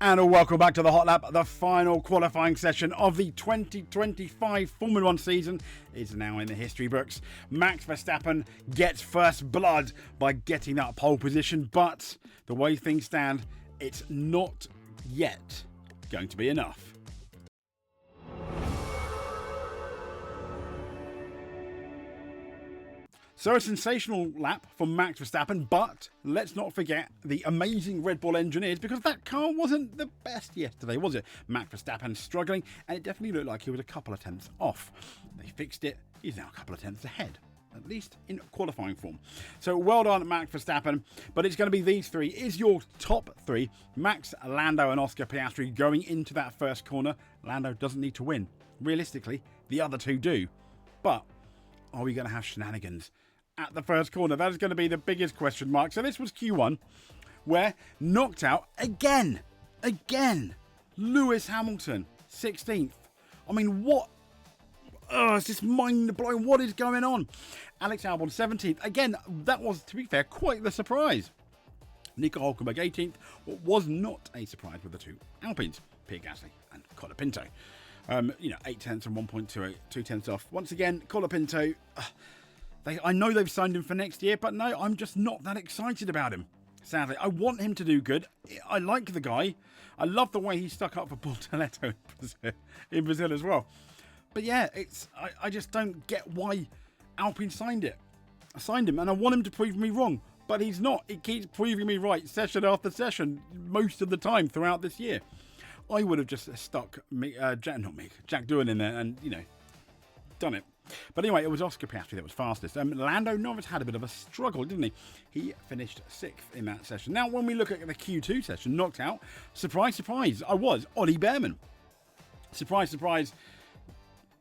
And welcome back to the Hot Lap. The final qualifying session of the 2025 Formula 1 season is now in the history books. Max Verstappen gets first blood by getting that pole position, but the way things stand, it's not yet going to be enough. So a sensational lap for Max Verstappen, but let's not forget the amazing Red Bull engineers, because that car wasn't the best yesterday, was it? Max Verstappen struggling, and it definitely looked like he was a couple of tenths off. They fixed it, he's now a couple of tenths ahead, at least in qualifying form. So well done, Max Verstappen, but it's going to be these three. Is your top three, Max, Lando and Oscar Piastri, going into that first corner? Lando doesn't need to win. Realistically, the other two do. But are we going to have shenanigans at the first corner? That is going to be the biggest question mark. So this was Q1, where knocked out again, Lewis Hamilton, 16th. I mean, what? It's just mind-blowing. What is going on? Alex Albon, 17th. Again, that was, to be fair, quite the surprise. Nico Hülkenberg, 18th. What was not a surprise with the two Alpines, Pierre Gasly and Colapinto. 8 tenths and 1.28, 2 tenths off. Once again, Colapinto, I know they've signed him for next year, but no, I'm just not that excited about him. Sadly, I want him to do good. I like the guy. I love the way he stuck up for Bortoleto in Brazil as well. But yeah, I just don't get why Alpine signed him, and I want him to prove me wrong, but he's not. He keeps proving me right session after session, most of the time throughout this year. I would have just stuck Jack Doohan in there and, done it. But anyway, it was Oscar Piastri that was fastest. Lando Norris had a bit of a struggle, didn't he? He finished 6th in that session. Now, when we look at the Q2 session, knocked out, surprise, surprise, Ollie Behrman. Surprise, surprise,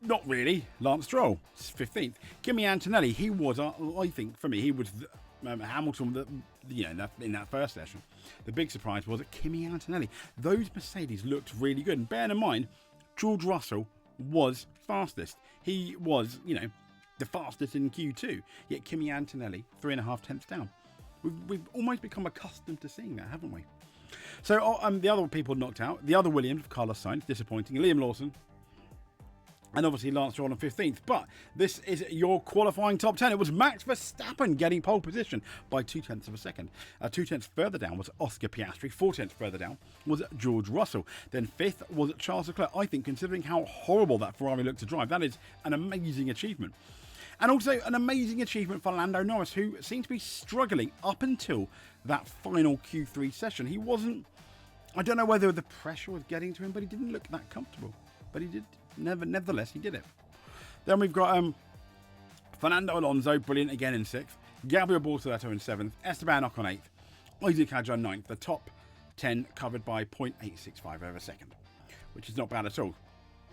not really. Lance Stroll, 15th. Kimi Antonelli, he was, I think, for me, he was Hamilton, in that first session. The big surprise was that Kimi Antonelli. Those Mercedes looked really good. And bearing in mind, George Russell was fastest. He was, the fastest in Q2. Yet Kimi Antonelli, 3.5 tenths down. We've almost become accustomed to seeing that, haven't we? So the other people knocked out. The other Williams, Carlos Sainz, disappointing. Liam Lawson. And obviously Lance Stroll on 15th. But this is your qualifying top 10. It was Max Verstappen getting pole position by 2 tenths of a second. 2 tenths further down was Oscar Piastri. 4 tenths further down was George Russell. Then 5th was Charles Leclerc. I think, considering how horrible that Ferrari looked to drive, that is an amazing achievement. And also an amazing achievement for Lando Norris, who seemed to be struggling up until that final Q3 session. He wasn't, I don't know whether the pressure was getting to him, but he didn't look that comfortable. But he did, nevertheless, he did it. Then we've got Fernando Alonso, brilliant again in 6th. Gabriel Bortoleto in 7th. Esteban Ocon 8th. Isaac Hadjar 9th. The top 10 covered by 0.865 over a second, which is not bad at all.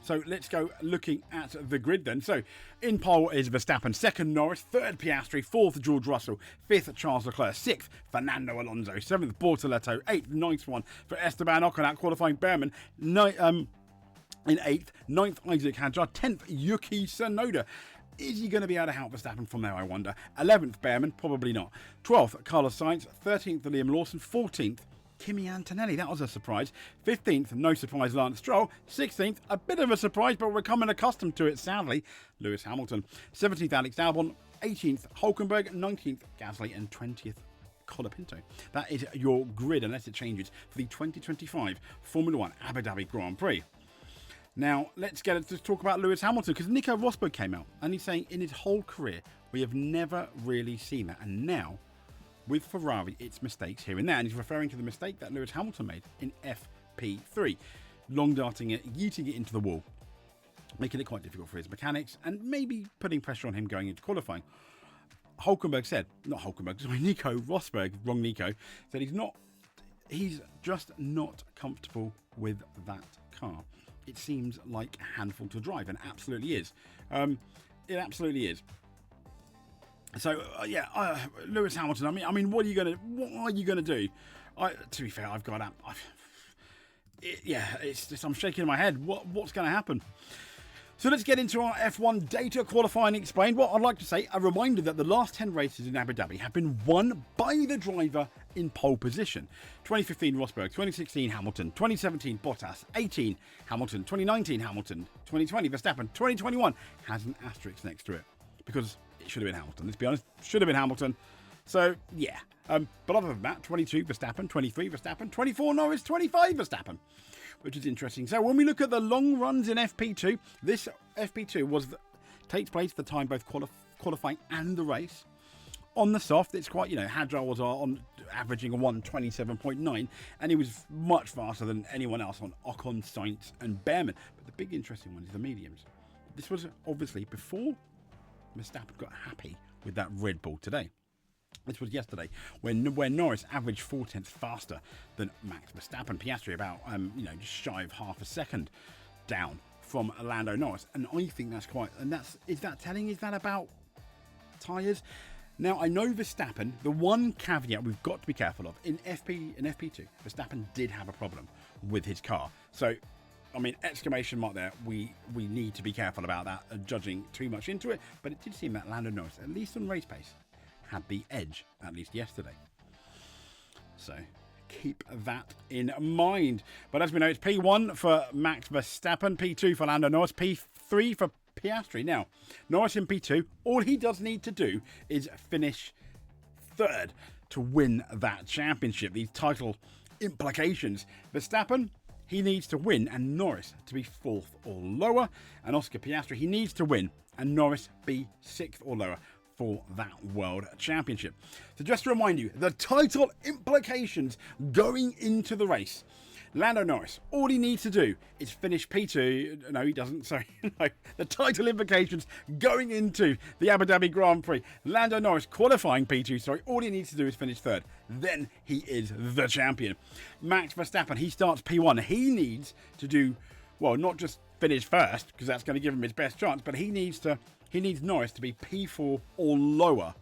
So let's go looking at the grid then. So in pole is Verstappen, 2nd Norris, 3rd Piastri, 4th George Russell, 5th Charles Leclerc, 6th Fernando Alonso, 7th Bortoleto, 8th, 9th one for Esteban Ocon out qualifying Behrman, in 8th, 9th Isaac Hadjar, 10th Yuki Tsunoda. Is he going to be able to help Verstappen from there, I wonder? 11th Behrman, probably not. 12th Carlos Sainz, 13th Liam Lawson, 14th Kimi Antonelli, that was a surprise. 15th, no surprise, Lance Stroll. 16th, a bit of a surprise, but we're becoming accustomed to it, sadly, Lewis Hamilton. 17th Alex Albon, 18th Hülkenberg, 19th Gasly, and 20th Colapinto. That is your grid, unless it changes, for the 2025 Formula 1 Abu Dhabi Grand Prix. Now, let's talk about Lewis Hamilton, because Nico Rosberg came out, and he's saying in his whole career, we have never really seen that. And now, with Ferrari, it's mistakes here and there. And he's referring to the mistake that Lewis Hamilton made in FP3. Long darting it, yeeting it into the wall, making it quite difficult for his mechanics, and maybe putting pressure on him going into qualifying. Nico Rosberg, wrong Nico, said he's just not comfortable with that car. It seems like a handful to drive, and absolutely is. It absolutely is. So Lewis Hamilton. I mean, what are you gonna do? To be fair, it's just I'm shaking my head. What's going to happen? So let's get into our F1 data qualifying explained. Well, I'd like to say a reminder that the last 10 races in Abu Dhabi have been won by the driver in pole position. 2015 Rosberg, 2016 Hamilton, 2017 Bottas, 18 Hamilton, 2019 Hamilton, 2020 Verstappen, 2021 has an asterisk next to it because it should have been Hamilton. Let's be honest, should have been Hamilton. So yeah, but other than that, 22 Verstappen, 23 Verstappen, 24 Norris, 25 Verstappen, which is interesting. So when we look at the long runs in FP2, this FP2 takes place at the time both qualifying and the race. On the soft, it's quite, Hadjar was on averaging a 1:27.9, and he was much faster than anyone else on Ocon, Sainz and Behrman. But the big interesting one is the mediums. This was obviously before Verstappen got happy with that Red Bull today. This was yesterday when Norris averaged 0.4 faster than Max Verstappen. Piastri about just shy of half a second down from Lando Norris, and I think that's quite. And is that telling? Is that about tyres? Now I know Verstappen. The one caveat we've got to be careful of in FP2, Verstappen did have a problem with his car. So, I mean, exclamation mark there. We need to be careful about that and judging too much into it. But it did seem that Lando Norris, at least on race pace, had the edge, at least yesterday. So keep that in mind. But as we know, it's P1 for Max Verstappen, P2 for Lando Norris, P3 for Piastri. Now, Norris in P2, all he does need to do is finish third to win that championship. These title implications. Verstappen, he needs to win and Norris to be fourth or lower. And Oscar Piastri, he needs to win and Norris be sixth or lower for that World Championship. So just to remind you, the title implications going into the race. Lando Norris, all he needs to do is finish P2. No, he doesn't. Sorry. No. The title implications going into the Abu Dhabi Grand Prix. Lando Norris qualifying P2. Sorry, all he needs to do is finish third. Then he is the champion. Max Verstappen, he starts P1. He needs to do, well, not just finish first, because that's going to give him his best chance, but he needs Norris to be P4 or lower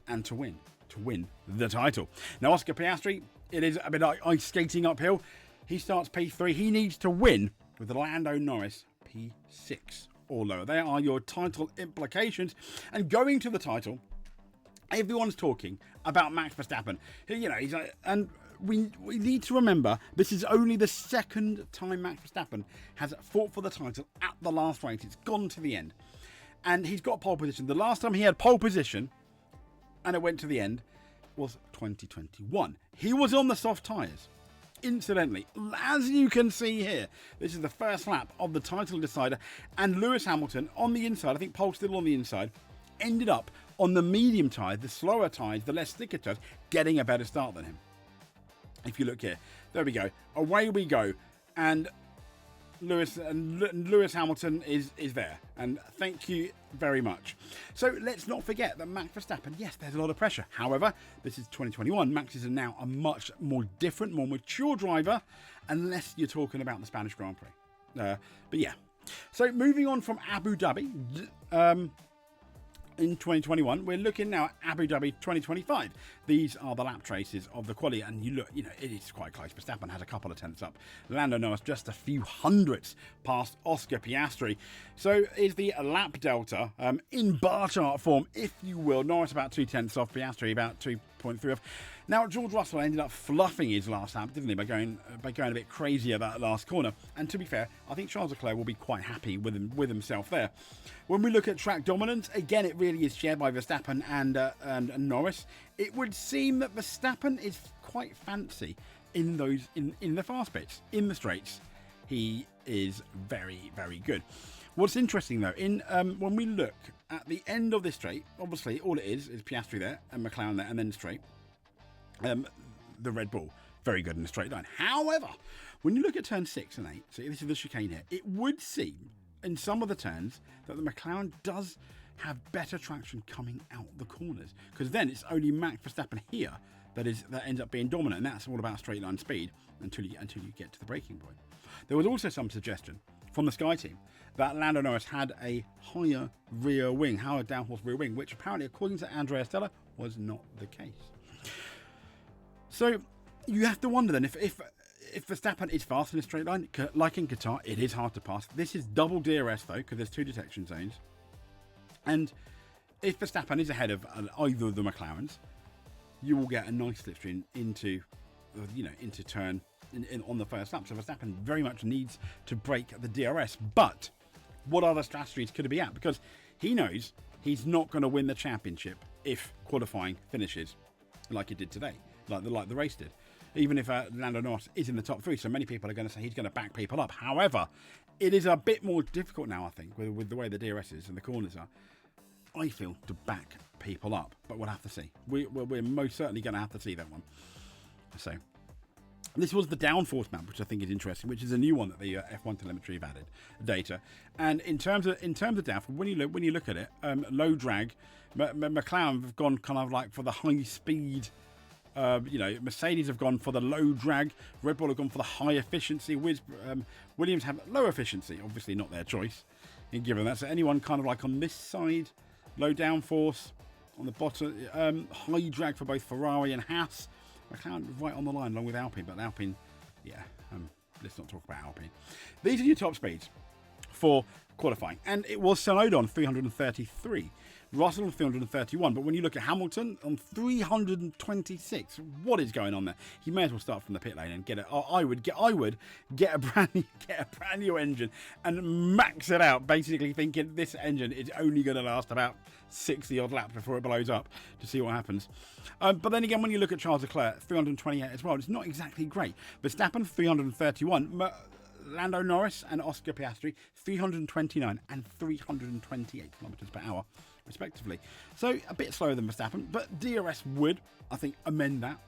and to win the title. Now, Oscar Piastri, it is a bit like ice skating uphill. He starts P3. He needs to win with Lando Norris P6 or lower. There are your title implications. And going to the title, everyone's talking about Max Verstappen. And we need to remember this is only the second time Max Verstappen has fought for the title at the last race. It's gone to the end. And he's got pole position. The last time he had pole position and it went to the end was 2021. He was on the soft tyres. Incidentally, as you can see here, this is the first lap of the title decider, and Lewis Hamilton on the inside, I think pole still on the inside, ended up on the medium tyres, the slower tyres, the less sticker tyres, getting a better start than him. If you look here, there we go. Away we go. And Lewis Hamilton is there, and thank you very much. So let's not forget that Max Verstappen, yes, there's a lot of pressure. However, this is 2021. Max is now a much more different, more mature driver, unless you're talking about the Spanish Grand Prix. But yeah. So moving on from Abu Dhabi, in 2021, we're looking now at Abu Dhabi 2025. These are the lap traces of the quali, and you look, it is quite close. Verstappen has a couple of tenths up. Lando Norris just a few hundredths past Oscar Piastri. So is the lap delta in bar chart form, if you will. Norris about 2 tenths off, Piastri about 2.3 off. Now, George Russell ended up fluffing his last lap, didn't he, by going a bit crazy at that last corner. And to be fair, I think Charles Leclerc will be quite happy with himself there. When we look at track dominance, again, it really is shared by Verstappen and Norris. It would seem that Verstappen is quite fancy in the fast bits, in the straights. He is very, very good. What's interesting though, when we look at the end of this straight, obviously all it is Piastri there and McLaren there, and then straight. The Red Bull, very good in a straight line. However, when you look at turn 6 and 8, so this is the chicane here, it would seem in some of the turns that the McLaren does have better traction coming out the corners, because then it's only Max Verstappen here that ends up being dominant, and that's all about straight line speed until you get to the braking point. There was also some suggestion from the Sky team that Lando Norris had a higher downforce rear wing, which apparently, according to Andrea Stella, was not the case. So you have to wonder then, if if Verstappen is fast in a straight line, like in Qatar, it is hard to pass. This is double DRS though, because there's 2 detection zones. And if Verstappen is ahead of either of the McLarens, you will get a nice slipstream into turn on the first lap. So Verstappen very much needs to break the DRS. But what other strategies could it be at? Because he knows he's not going to win the championship if qualifying finishes like it did today, like the race did. Even if Lando Norris is in the top 3, so many people are going to say he's going to back people up. However, it is a bit more difficult now, I think, with the way the DRS is and the corners are, I feel, to back people up. But we'll have to see. We're most certainly going to have to see that one. So this was the downforce map, which I think is interesting, which is a new one that the F1 telemetry have added data. And in terms of downforce, when you look at it, low drag, McLaren have gone kind of like for the high speed. Mercedes have gone for the low drag. Red Bull have gone for the high efficiency. Williams have low efficiency. Obviously not their choice, given that. So anyone kind of like on this side, low downforce. On the bottom, high drag for both Ferrari and Haas. McLaren right on the line along with Alpine. But Alpine, let's not talk about Alpine. These are your top speeds for qualifying. And it was Tsunoda on 333. Russell on 331, but when you look at Hamilton on 326, what is going on there? He may as well start from the pit lane and get it. I would get a brand new engine and max it out, basically thinking this engine is only going to last about 60 odd laps before it blows up to see what happens. But then again, when you look at Charles Leclerc, 328 as well, it's not exactly great. Verstappen 331. Lando Norris and Oscar Piastri 329 and 328 kilometers per hour respectively, so a bit slower than Verstappen, but DRS would, I think, amend that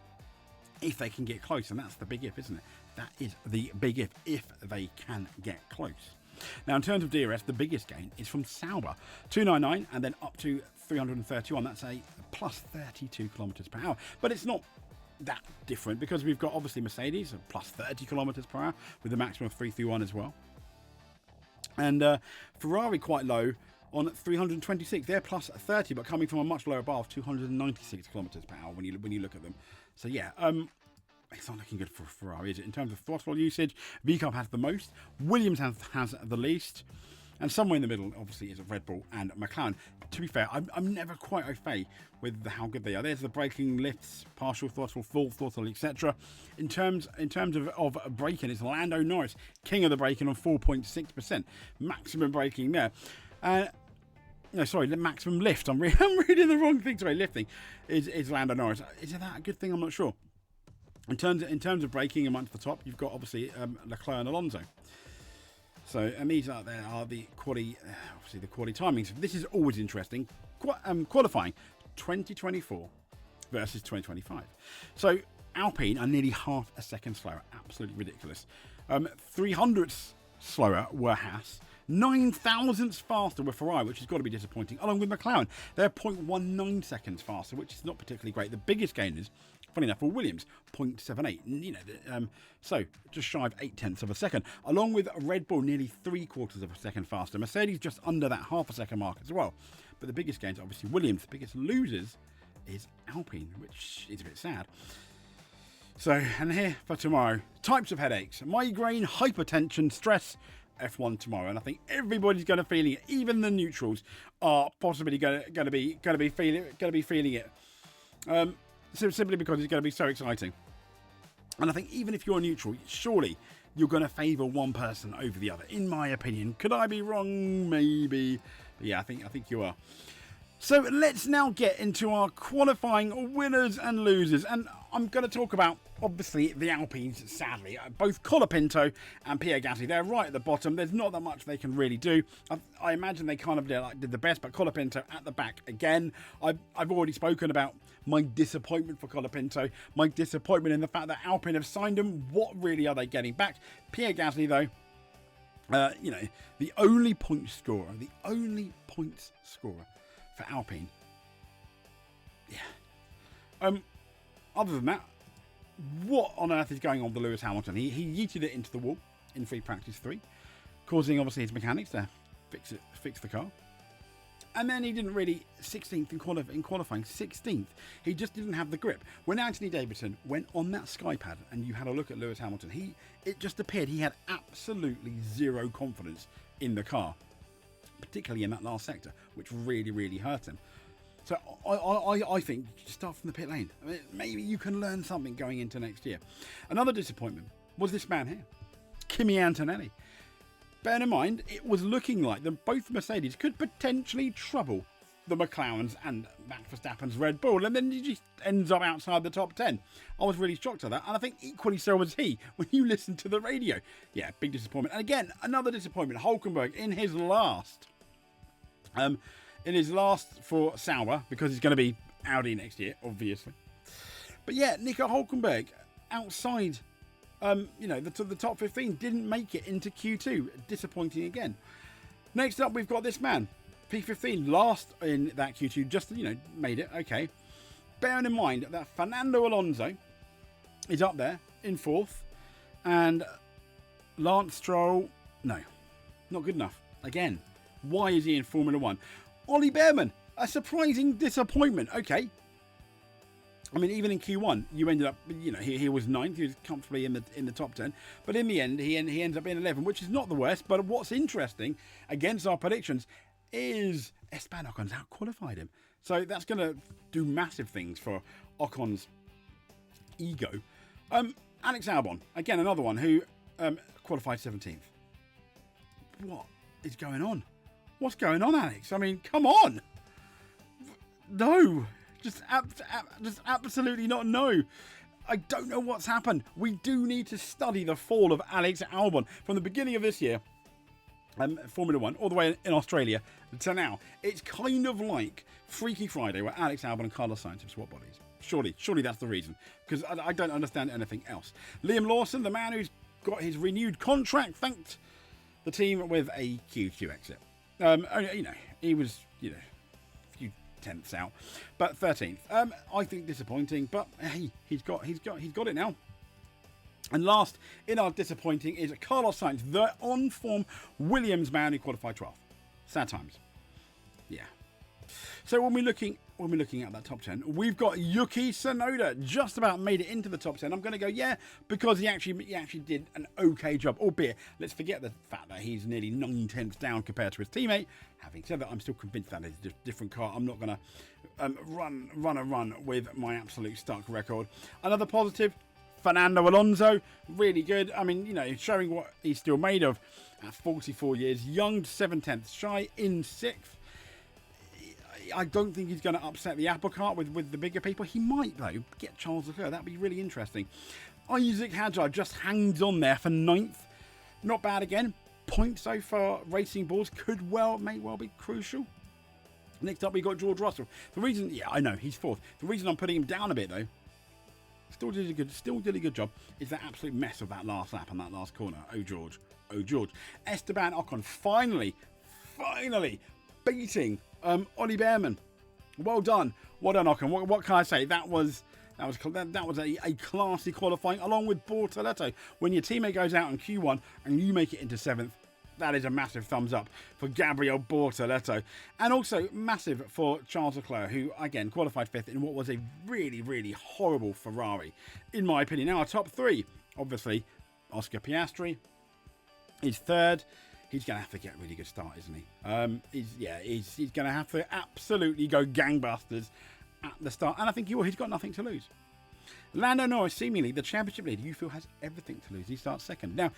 if they can get close, and that's the big if, isn't it? That is the big if they can get close. Now in terms of DRS, the biggest gain is from Sauber, 299 and then up to 331. That's a plus 32 kilometers per hour, but it's not that different because we've got obviously Mercedes plus 30 kilometers per hour with a maximum of 331 as well, and Ferrari quite low on 326. They're plus 30, but coming from a much lower bar of 296 kilometers per hour when you look at them. So yeah, it's not looking good for Ferrari, is it? In terms of throttle usage, VCARB has the most, Williams has the least, and somewhere in the middle, obviously, is Red Bull and McLaren. To be fair, I'm never quite au fait with how good they are. There's the braking, lifts, partial throttle, full throttle, etc. In terms of braking, it's Lando Norris, king of the braking on 4.6%, maximum braking there. No, sorry, the maximum lift. I'm reading the wrong thing. Sorry, lifting is Lando Norris. Is that a good thing? I'm not sure. In terms of braking amongst the top, you've got obviously Leclerc and Alonso. So, and these are the quali timings. This is always interesting. Qualifying 2024 versus 2025. So Alpine are nearly half a second slower. Absolutely ridiculous. 300ths slower were Haas. 9 thousandths faster with Ferrari, which has got to be disappointing, along with McLaren. They're 0.19 seconds faster, which is not particularly great. The biggest gainers, funny enough, for Williams, 0.78. So just shy of 0.8 of a second, along with Red Bull nearly 3/4 of a second faster. Mercedes just under that half a second mark as well. But the biggest gains, obviously, Williams. The biggest losers is Alpine, which is a bit sad. So, and here for tomorrow, types of headaches: migraine, hypertension, stress. F1 tomorrow, and I think everybody's going to feeling it. Even the neutrals are possibly going to be feeling it. Simply because it's going to be so exciting. And I think even if you're neutral, surely you're going to favour one person over the other. In my opinion, could I be wrong? Maybe, but yeah, I think you are. So let's now get into our qualifying winners and losers, and I'm going to talk about, obviously, the Alpines, sadly. Both Colapinto and Pierre Gasly, they're right at the bottom. There's not that much they can really do. I imagine they kind of did the best, but Colapinto at the back again. I've already spoken about my disappointment for Colapinto, my disappointment in the fact that Alpine have signed him. What really are they getting back? Pierre Gasly, though, the only points scorer for Alpine. Yeah. Other than that, what on earth is going on with Lewis Hamilton? He yeeted it into the wall in free practice 3, causing obviously his mechanics to fix the car. And then he didn't really 16th in qualifying. 16th. He just didn't have the grip. When Anthony Davidson went on that skypad and you had a look at Lewis Hamilton, it just appeared he had absolutely zero confidence in the car, particularly in that last sector, which really, really hurt him. So I think you just start from the pit lane. I mean, maybe you can learn something going into next year. Another disappointment was this man here, Kimi Antonelli. Bear in mind, it was looking like both Mercedes could potentially trouble the McLarens and Max Verstappen's Red Bull, and then he just ends up outside the top 10. I was really shocked at that, and I think equally so was he when you listen to the radio. Yeah, big disappointment. And again, another disappointment. Hulkenberg in his last for Sauber, because he's going to be Audi next year, obviously. But yeah, Nico Hulkenberg outside. The top 15 didn't make it into Q2. Disappointing again. Next up, we've got this man. P15, last in that Q2, just, made it. Okay. Bearing in mind that Fernando Alonso is up there in 4th. And Lance Stroll, no, not good enough. Again, why is he in Formula 1? Ollie Behrman, a surprising disappointment. Okay. I mean, even in Q1, you ended up, he was 9th. He was comfortably in the top 10. But in the end, he ends up in 11, which is not the worst. But what's interesting, against our predictions, is Esteban Ocon's out-qualified him. So that's going to do massive things for Ocon's ego. Alex Albon, again, another one who qualified 17th. What is going on? What's going on, Alex? I mean, come on. No. Just absolutely not no. I don't know what's happened. We do need to study the fall of Alex Albon from the beginning of this year, Formula 1, all the way in Australia to now. It's kind of like Freaky Friday, where Alex Albon and Carlos Sainz have swapped bodies. Surely that's the reason, because I don't understand anything else. Liam Lawson, the man who's got his renewed contract, thanked the team with a Q2 exit. He was, tenths out, but 13th. I think disappointing, but hey, he's got it now. And last in our disappointing is Carlos Sainz, the on-form Williams man who qualified 12th. Sad times. Yeah. So when we're looking at that top 10, we've got Yuki Tsunoda just about made it into the top 10. I'm going to go, yeah, because he actually did an okay job, albeit let's forget the fact that he's nearly 9/10 down compared to his teammate. Having said that, I'm still convinced that it's a different car. I'm not going to run with my absolute stuck record. Another positive, Fernando Alonso, really good. I mean, showing what he's still made of at 44 years, young, 7/10 shy in 6th. I don't think he's going to upset the apple cart with the bigger people. He might, though, get Charles Leclerc. That'd be really interesting. Isaac Hadjar just hangs on there for 9th. Not bad again. Points, though, for Racing Bulls may well be crucial. Next up, we got George Russell. The reason, I know, he's 4th. The reason I'm putting him down a bit, though, still did a good job, is that absolute mess of that last lap and that last corner. Oh, George. Esteban Ocon finally beating Ollie Behrman. Well done, Ocon. What can I say? That was a classy qualifying, along with Bortoleto. When your teammate goes out in Q1 and you make it into 7th, that is a massive thumbs up for Gabriel Bortoleto. And also massive for Charles Leclerc, who again qualified 5th in what was a really, really horrible Ferrari, in my opinion. Now our top 3, obviously, Oscar Piastri is 3rd. He's going to have to get a really good start, isn't he? He's going to have to absolutely go gangbusters at the start. And I think he's got nothing to lose. Lando Norris, seemingly the championship leader, you feel has everything to lose. He starts 2nd. Now,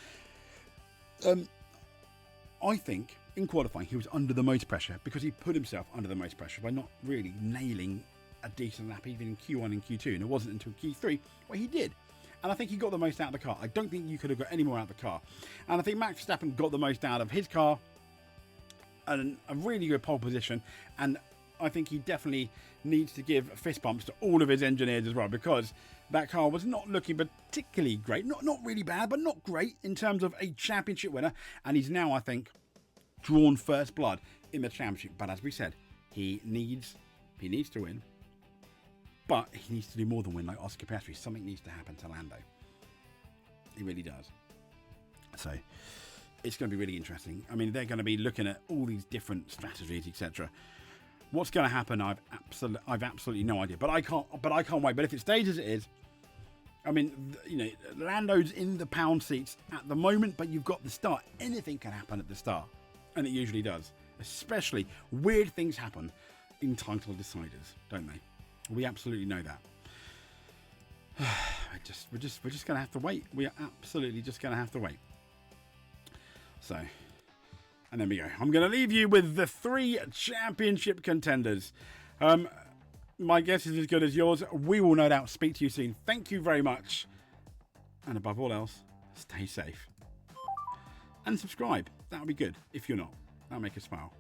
I think in qualifying he was under the most pressure because he put himself under the most pressure by not really nailing a decent lap even in Q1 and Q2. And it wasn't until Q3 where he did. And I think he got the most out of the car. I don't think you could have got any more out of the car. And I think Max Verstappen got the most out of his car. And a really good pole position. And I think he definitely needs to give fist bumps to all of his engineers as well, because that car was not looking particularly great. Not really bad, but not great in terms of a championship winner. And he's now, I think, drawn first blood in the championship. But as we said, he needs to win. But he needs to do more than win, like Oscar Piastri. Something needs to happen to Lando. He really does. So it's going to be really interesting. I mean, they're going to be looking at all these different strategies, etc. What's going to happen? I've absolutely no idea. But I can't wait. But if it stays as it is, I mean, you know, Lando's in the pound seats at the moment, but you've got the start. Anything can happen at the start, and it usually does. Especially weird things happen in title deciders, don't they? We absolutely know that. We're just going to have to wait. We are absolutely just going to have to wait. So, and there we go. I'm going to leave you with the 3 championship contenders. My guess is as good as yours. We will no doubt speak to you soon. Thank you very much. And above all else, stay safe. And subscribe. That would be good if you're not. That'll make us smile.